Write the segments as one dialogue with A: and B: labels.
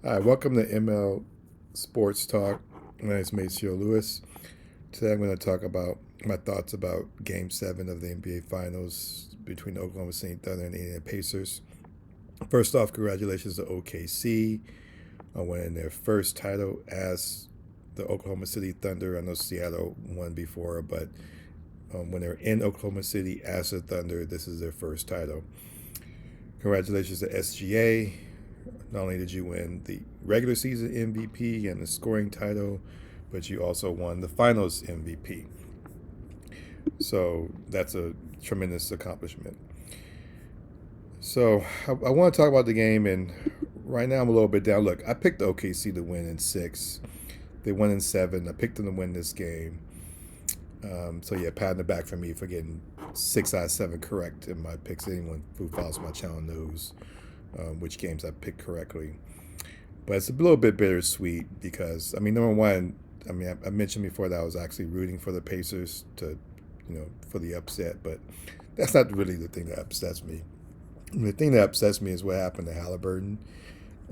A: Hi, welcome to ML Sports Talk. My name is Maceo Lewis. Today I'm going to talk about my thoughts about Game 7 of the NBA Finals between the Oklahoma City Thunder and the Indiana Pacers. First off, congratulations to OKC on winning their first title as the Oklahoma City Thunder. I know Seattle won before, but when they're in Oklahoma City as the Thunder, this is their first title. Congratulations to SGA. Not only did you win the regular season MVP and the scoring title, but you also won the finals MVP. So that's a tremendous accomplishment. So I want to talk about the game, and right now I'm a little bit down. Look, I picked OKC to win in six. They won in seven. I picked them to win this game. So yeah, pat on the back for me for getting 6 out of 7 correct in my picks. Anyone who follows my channel knows which games I picked correctly. But it's a little bit bittersweet because number one, I mentioned before that I was actually rooting for the Pacers to, for the upset, but that's not really the thing that upsets me. The thing that upsets me is what happened to Halliburton.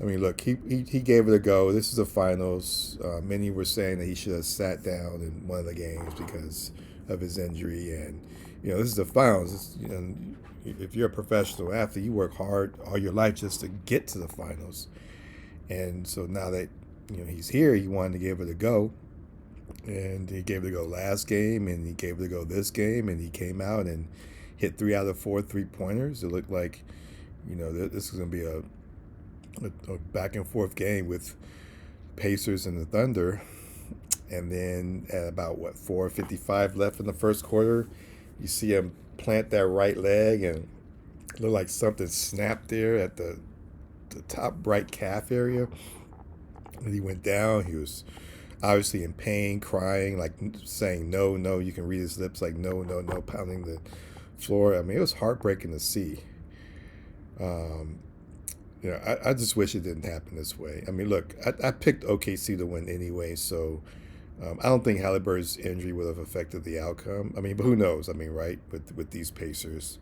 A: Look, he gave it a go. This is the finals. Many were saying that he should have sat down in one of the games because of his injury, and this is the finals. If you're a professional athlete, you work hard all your life just to get to the finals. And so now that he's here, he wanted to give it a go, and he gave it a go last game, and he gave it a go this game, and he came out and hit 3 out of 4 3-pointers. It looked like this is going to be a back and forth game with Pacers and the Thunder. And then at about 4:55 left in the first quarter, you see him plant that right leg, and it looked like something snapped there at the top right calf area. And he went down. He was obviously in pain, crying, like saying no, no. You can read his lips like no, no, no, pounding the floor. It was heartbreaking to see. Um, I just wish it didn't happen this way. Look, I picked OKC to win anyway, so I don't think Halliburton's injury would have affected the outcome. But who knows? Right, with these Pacers.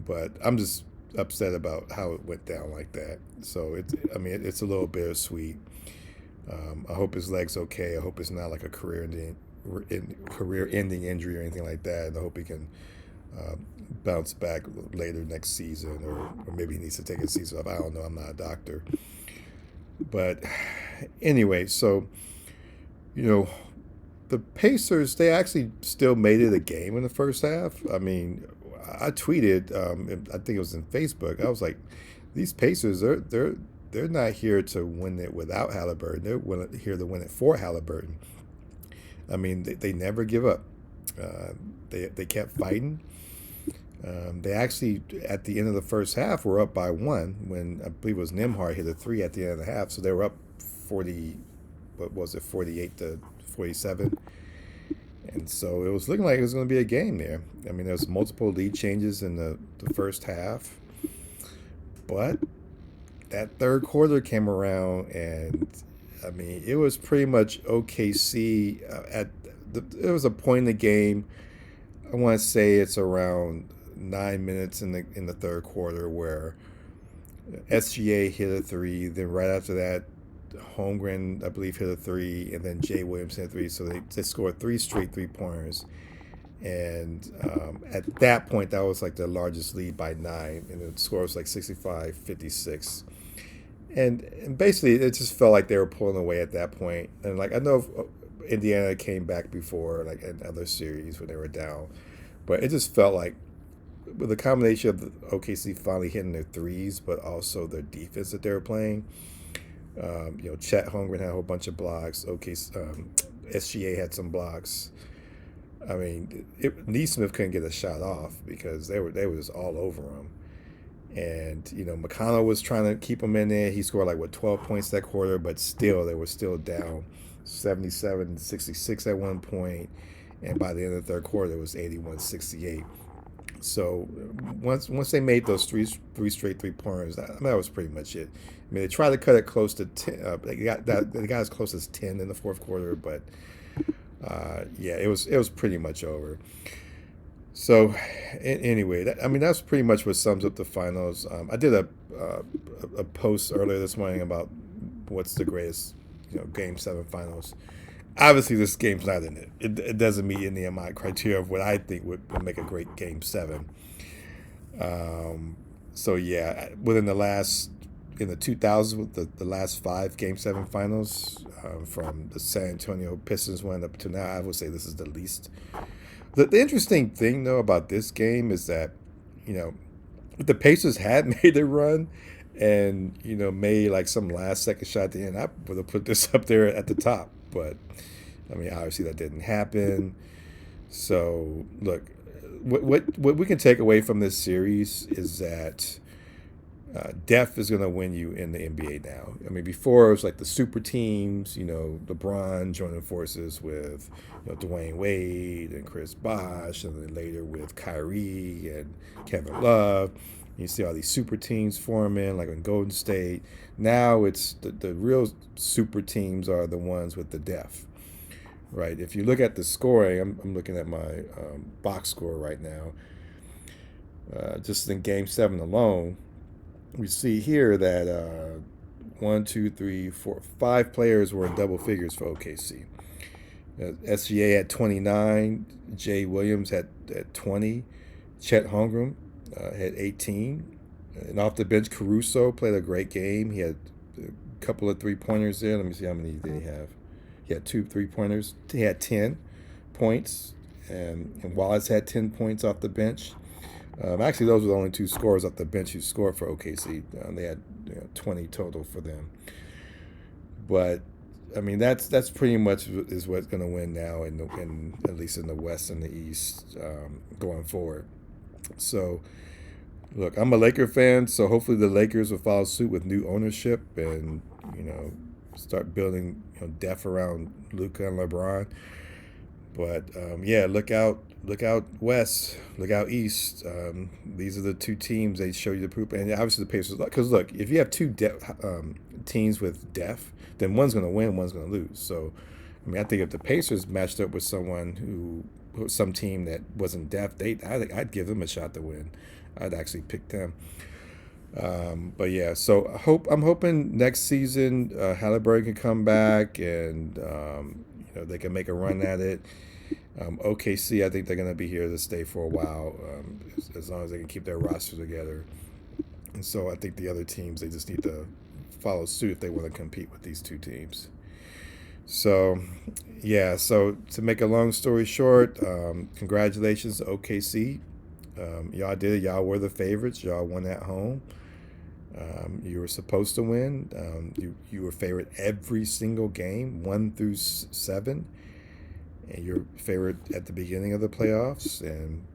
A: But I'm just upset about how it went down like that. So it's a little bittersweet. I hope his leg's okay. I hope it's not like a career-ending injury or anything like that. And I hope he can uh, bounce back later next season, or maybe he needs to take a season off. I don't know. I'm not a doctor. But anyway, so you know, the Pacers, they actually still made it a game in the first half. I tweeted, I think it was in Facebook. I was like, these Pacers, they're not here to win it without Halliburton. Here to win it for Halliburton. They never give up. They kept fighting. They actually, at the end of the first half, were up by one when I believe it was Nimhard hit a three at the end of the half. So they were up 40, what was it, 48-47. And so it was looking like it was going to be a game there. There was multiple lead changes in the first half. But that third quarter came around, and it was pretty much OKC. It was a point in the game. I want to say it's around 9 minutes in the third quarter where SGA hit a three. Then right after that, Holmgren, I believe, hit a three, and then Jay Williamson hit a three. So they scored three straight 3-pointers. And at that point, that was like the largest lead by 9, and the score was like 65-56. And basically, it just felt like they were pulling away at that point. And like I know Indiana came back before, like in other series when they were down, but it just felt like with the combination of the OKC finally hitting their threes, but also their defense that they were playing. Chet Holmgren had a whole bunch of blocks. SGA had some blocks. Neesmith couldn't get a shot off because they were just all over him. And McConnell was trying to keep him in there. He scored like 12 points that quarter, but still they were still down 77-66 at one point, and by the end of the third quarter it was 81-68. So once they made those three straight 3-pointers, that was pretty much it. They tried to cut it close to 10. They got as close as 10 in the fourth quarter, but yeah, it was pretty much over. So anyway, that's pretty much what sums up the finals. I did a post earlier this morning about what's the greatest, Game 7 finals. Obviously, this game's not in it. It doesn't meet any of my criteria of what I think would make a great Game 7. So yeah, within the last in the 2000s, with the last five Game 7 finals, from the San Antonio Pistons one up to now, I would say this is the least. The interesting thing though about this game is that, you know, if the Pacers had made a run and, made like some last second shot at the end, I would have put this up there at the top. But I mean, obviously that didn't happen. So look, what we can take away from this series is that depth is going to win you in the NBA now. I mean, before it was like the super teams, LeBron joining forces with Dwayne Wade and Chris Bosh, and then later with Kyrie and Kevin Love. You see all these super teams forming, like in Golden State. Now it's the real super teams are the ones with the depth, right? If you look at the scoring, I'm looking at my box score right now. Just in Game 7 alone, we see here that 1, 2, 3, 4, 5 players were in double figures for OKC. SGA had 29, Jay Williams had 20, Chet Holmgren had 18, and off the bench, Caruso played a great game. He had a couple of 3-pointers there. Let me see how many did he have. He had 2 3-pointers. He had 10 points, and Wallace had 10 points off the bench. Actually, those were the only 2 scorers off the bench who scored for OKC. They had 20 total for them. But I mean, that's pretty much is what's going to win now in at least in the West and the East, going forward. So, look, I'm a Laker fan, so hopefully the Lakers will follow suit with new ownership and start building depth around Luka and LeBron. But yeah, look out west, look out east. These are the 2 teams they show you the proof, and obviously the Pacers. Because look, if you have 2 teams with depth, then one's going to win, one's going to lose. So, I mean, I think if the Pacers matched up with some team that wasn't depth, I'd give them a shot to win. I'd actually pick them. But yeah, so I'm hoping next season Halliburton can come back and they can make a run at it. OKC, I think they're going to be here to stay for a while, as long as they can keep their roster together. And so I think the other teams, they just need to follow suit if they want to compete with these 2 teams. So, yeah, so to make a long story short, congratulations to OKC. Y'all did it. Y'all were the favorites. Y'all won at home. You were supposed to win. You were favored every single game, 1 through 7. And you're favored at the beginning of the playoffs. And,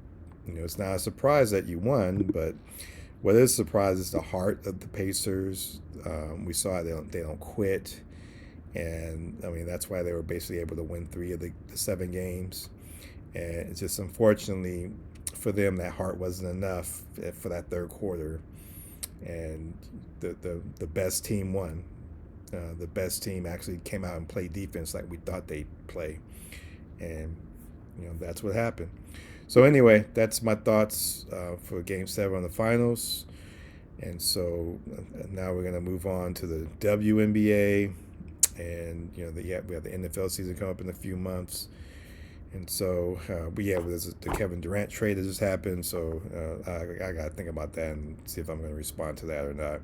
A: it's not a surprise that you won, but what is a surprise is the heart of the Pacers. We saw they don't quit. And, I mean, that's why they were basically able to win 3 of the 7 games. And it's just unfortunately for them, that heart wasn't enough for that third quarter. And the best team won. The best team actually came out and played defense like we thought they'd play. And, that's what happened. So anyway, that's my thoughts for Game 7 on the finals. And so now we're going to move on to the WNBA. And, we have the NFL season coming up in a few months. And so, there's the Kevin Durant trade that just happened. So I got to think about that and see if I'm going to respond to that or not.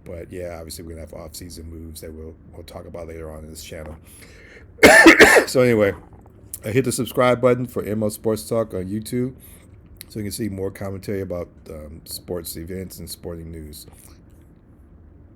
A: But yeah, obviously we're going to have off-season moves that we'll talk about later on in this channel. So anyway, hit the subscribe button for MO Sports Talk on YouTube so you can see more commentary about sports events and sporting news.